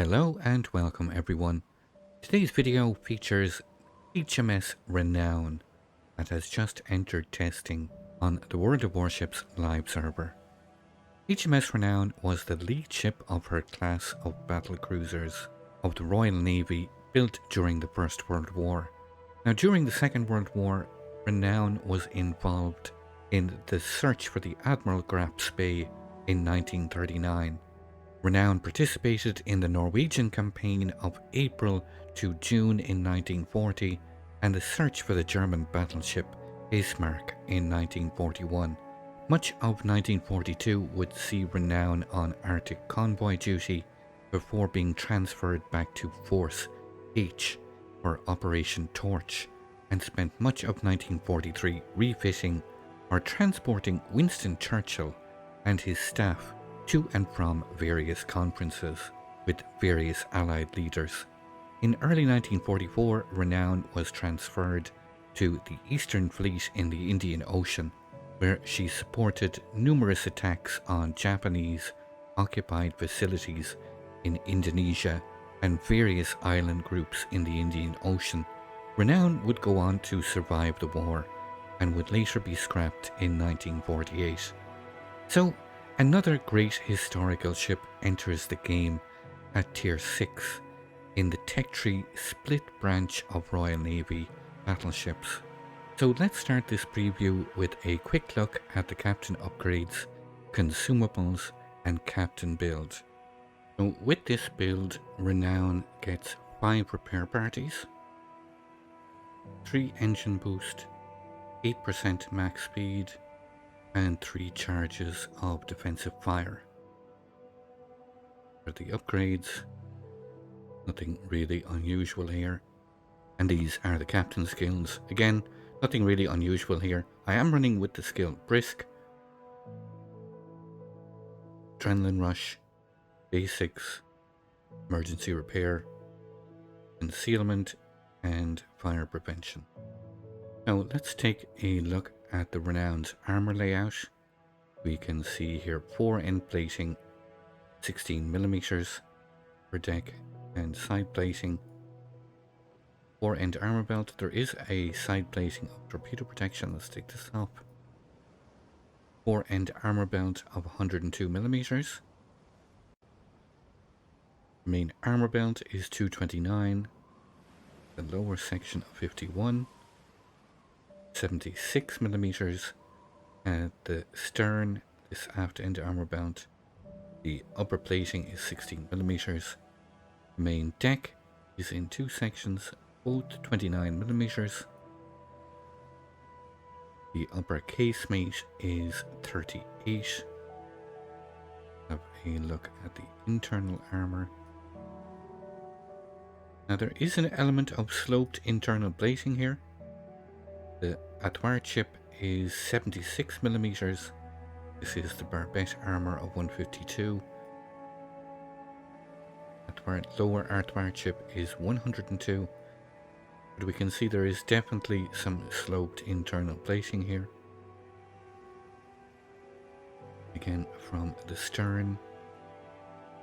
Hello and welcome everyone. Today's video features HMS Renown that has just entered testing on the World of Warships live server. HMS Renown was the lead ship of her class of battlecruisers of the Royal Navy built during the First World War. Now during the Second World War, Renown was involved in the search for the Admiral Graf Spee in 1939. Renown participated in the Norwegian Campaign of April to June in 1940 and the search for the German battleship Bismarck in 1941. Much of 1942 would see Renown on Arctic convoy duty before being transferred back to Force H for Operation Torch, and spent much of 1943 refitting or transporting Winston Churchill and his staff to and from various conferences with various Allied leaders. In early 1944, Renown was transferred to the Eastern Fleet in the Indian Ocean, where she supported numerous attacks on Japanese occupied facilities in Indonesia and various island groups in the Indian Ocean. Renown would go on to survive the war and would later be scrapped in 1948. So, another great historical ship enters the game at Tier 6 in the Tech Tree split branch of Royal Navy battleships. So let's start this preview with a quick look at the Captain upgrades, Consumables and Captain build. So with this build, Renown gets 5 repair parties, 3 engine boost, 8% max speed, and 3 charges of defensive fire. For the upgrades, nothing really unusual here. And these are the captain skills. Again, nothing really unusual here. I am running with the skill Brisk, Adrenaline Rush, Basics, Emergency Repair, Concealment, and Fire Prevention. Now let's take a look at the Renown's armor layout. We can see here 4 end plating, 16mm per deck, and side plating. 4 end armor belt. There is a side plating of torpedo protection. Let's take this off. 4 end armor belt of 102mm. The main armor belt is 229. The lower section of 51. 76mm at the stern, this aft end armor belt. The upper plating is 16mm. The main deck is in 2 sections, both 29mm. The upper casemate is 38. Have a look at the internal armor. Now there is an element of sloped internal plating here. The Admiral chip is 76mm. This is the barbette armor of 152. Lower Admiral chip is 102. But we can see there is definitely some sloped internal plating here. Again, from the stern,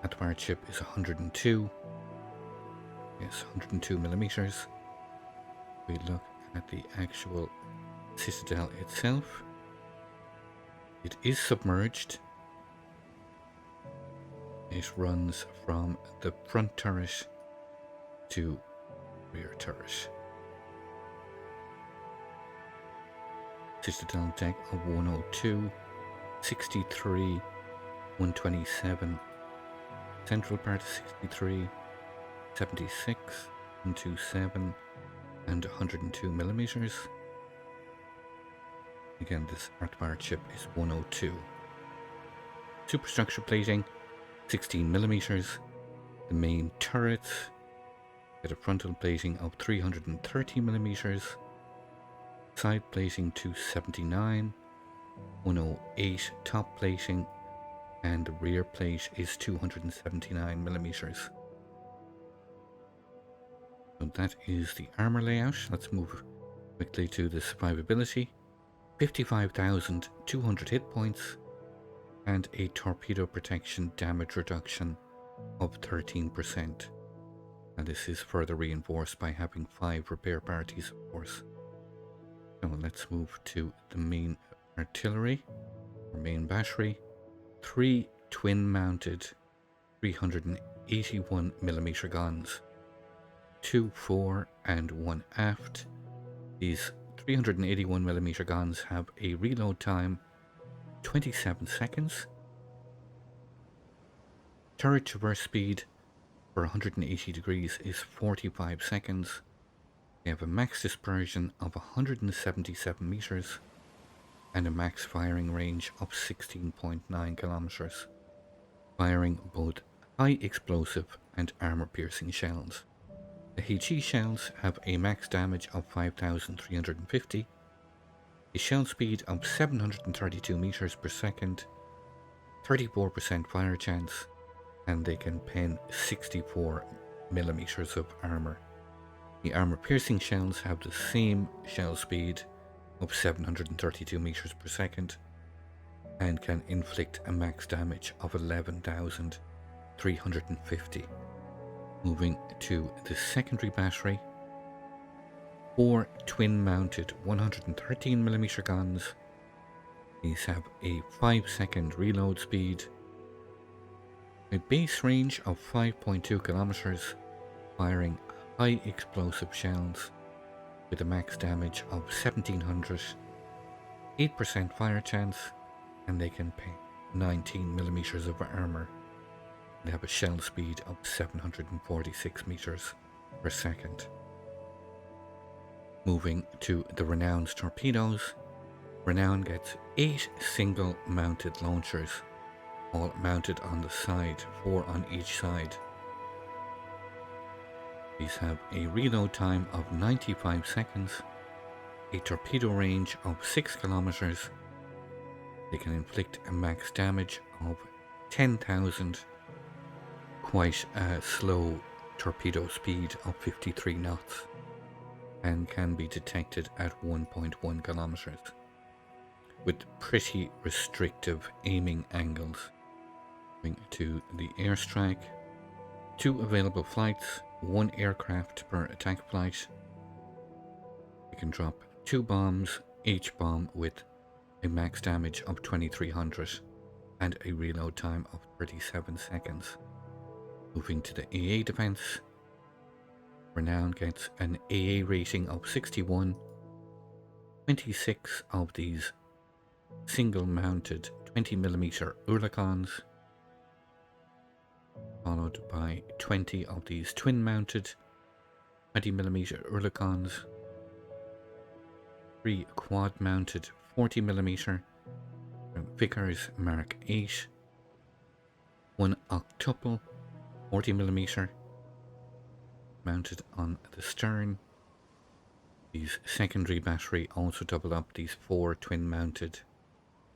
Admiral chip is 102. Yes, 102mm. We look at the actual citadel itself. It is submerged. It runs from the front turret to rear turret. Citadel deck of 102, 63, 127, central part 63, 76, 127, and 102mm. Again, this Admiral chip is 102. Superstructure plating, 16mm. The main turrets get a frontal plating of 330mm. Side plating 279, 108 top plating, and the rear plate is 279mm. So that is the armor layout. Let's move quickly to the survivability. 55,200 hit points and a torpedo protection damage reduction of 13%. And this is further reinforced by having 5 repair parties, of course. So let's move to the main artillery, or main battery. 3 twin-mounted 381mm guns, 2 fore and 1 aft. These 381mm guns have a reload time 27 seconds. Turret traverse speed for 180 degrees is 45 seconds. They have a max dispersion of 177 meters and a max firing range of 16.9 kilometers, firing both high explosive and armor piercing shells. The HE shells have a max damage of 5,350, a shell speed of 732 meters per second, 34% fire chance, and they can pen 64 millimeters of armor. The armor piercing shells have the same shell speed of 732 meters per second and can inflict a max damage of 11,350. Moving to the secondary battery, 4 twin-mounted 113mm guns. These have a 5-second reload speed, a base range of 5.2 kilometers, firing high explosive shells with a max damage of 1700, 8% fire chance, and they can pen 19 millimeters of armor. They have a shell speed of 746 meters per second. Moving to the Renown's torpedoes, Renown gets 8 single mounted launchers, all mounted on the side, 4 on each side. These have a reload time of 95 seconds, a torpedo range of 6 kilometers. They can inflict a max damage of 10,000, quite a slow torpedo speed of 53 knots, and can be detected at 1.1 kilometers, with pretty restrictive aiming angles. Moving to the Airstrike, 2 available flights, 1 aircraft per attack flight. You can drop 2 bombs, each bomb with a max damage of 2300 and a reload time of 37 seconds. Moving to the AA Defence, Renown gets an AA rating of 61, 26 of these single mounted 20mm Oerlikons, followed by 20 of these twin mounted 20mm Oerlikons, 3 quad mounted 40mm Vickers Mark 8, 1 octuple 40mm mounted on the stern. These secondary battery also double up these 4 twin mounted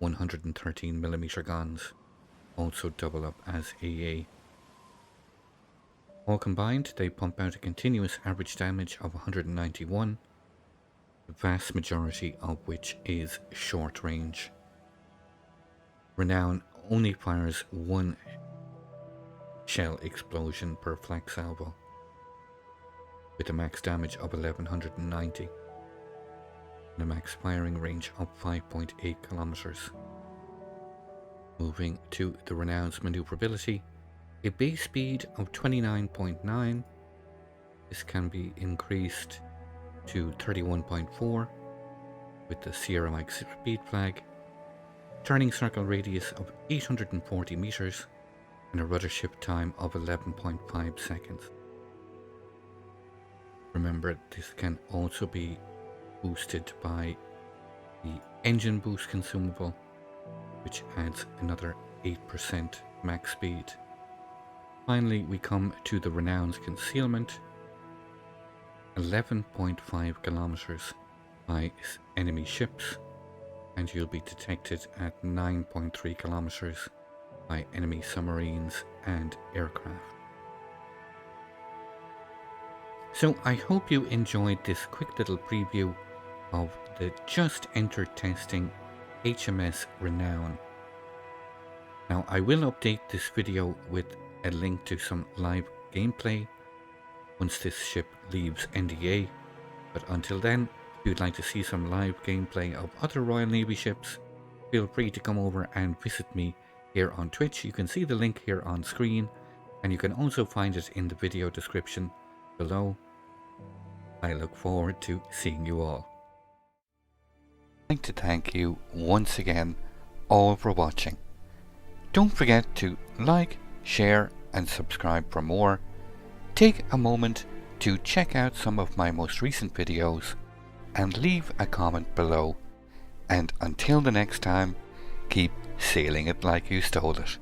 113mm guns, also double up as AA. All combined, they pump out a continuous average damage of 191, the vast majority of which is short range. Renown only fires 1 shell explosion per flak salvo, with a max damage of 1190 and a max firing range of 5.8 kilometers. Moving to the Renown's Maneuverability, a base speed of 29.9. This can be increased to 31.4 with the Sierra Mike speed flag, turning circle radius of 840 meters, and a rudder shift time of 11.5 seconds. Remember, this can also be boosted by the engine boost consumable, which adds another 8% max speed. Finally, we come to the Renown's Concealment, 11.5 kilometers by enemy ships, and you'll be detected at 9.3 kilometers by enemy submarines and aircraft. So I hope you enjoyed this quick little preview of the just entered testing HMS Renown. Now I will update this video with a link to some live gameplay once this ship leaves NDA. But until then, if you'd like to see some live gameplay of other Royal Navy ships, feel free to come over and visit me here on Twitch. You can see the link here on screen, and you can also find it in the video description below. I look forward to seeing you all. I'd like to thank you once again all for watching. Don't forget to like, share and subscribe for more. Take a moment to check out some of my most recent videos and leave a comment below. And until the next time, keep sailing it like you stole it.